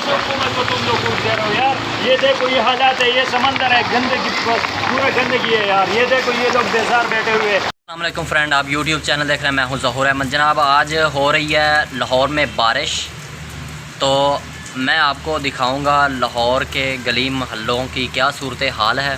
कैसे हुकूमत को तुम लोग पूछ दे रहे हो यार? ये देखो ये हालात है, ये समंदर है, गंदगी पूरा गंदगी है यार। ये देखो ये लोग बेजार बैठे हुए। अस्सलाम वालेकुम फ्रेंड, आप यूट्यूब चैनल देख रहे हैं। मैं हूं ज़हूर अहमद। जनाब आज हो रही है लाहौर में बारिश, तो मैं आपको दिखाऊंगा लाहौर के गली महल्लों की क्या सूरत हाल है।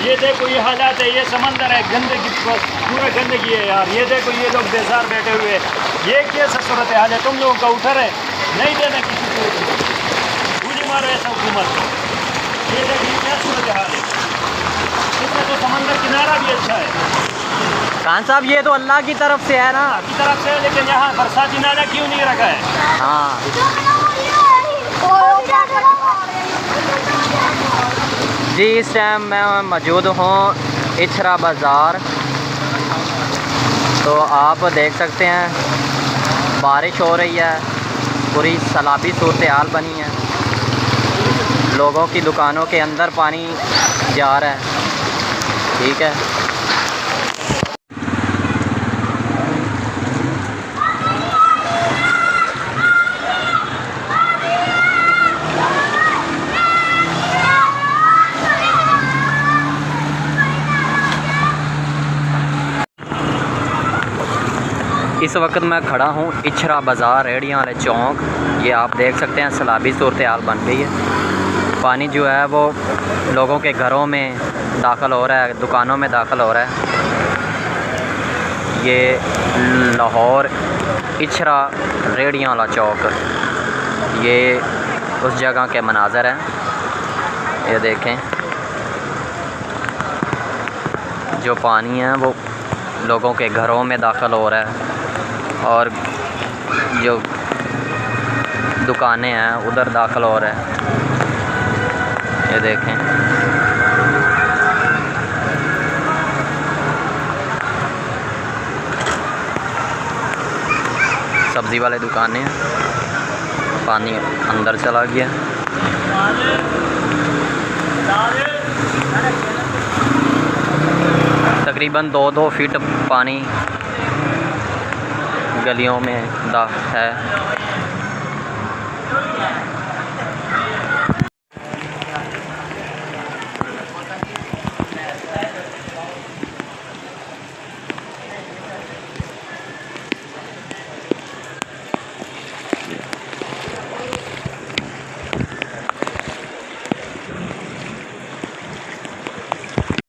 ये देखो ये हालात है, ये समंदर है, गंदगी पूरा गंदगी है यार। ये देखो ये लोग बेजार बैठे हुए। ये कैसा सूरत हाल है? तुम लोगों का उठर है नहीं देना किसी को, गोली मारो ऐसा हुकूमत। ये देखो ये क्या सूरत हाल है। इसमें तो समंदर किनारा भी अच्छा है। खान साहब ये तो अल्लाह की तरफ से है ना, की तरफ से है, लेकिन यहाँ बरसाती नाला क्यों नहीं रखा है? हाँ जी, इस टाइम मैं मौजूद हूँ इछरा बाज़ार। तो आप देख सकते हैं बारिश हो रही है, पूरी सैलाबी सूरत हाल बनी है। लोगों की दुकानों के अंदर पानी जा रहा है। ठीक है, इस वक्त मैं खड़ा हूँ इछरा बाज़ार रेडियाँ वाले चौक। ये आप देख सकते हैं सैलाबी सूरत हाल बन गई है। पानी जो है वो लोगों के घरों में दाखिल हो रहा है, दुकानों में दाखिल हो रहा है। ये लाहौर इछरा रेडियाँ वाला चौक, ये उस जगह के मनाज़र हैं। ये देखें जो पानी है वो लोगों के घरों में दाखिल हो रहा है, और जो दुकानें हैं उधर दाखिल हो रहे हैं। ये देखें सब्ज़ी वाले दुकानें हैं, पानी अंदर चला गया। तकरीबन 2-2 फीट पानी गलियों में है।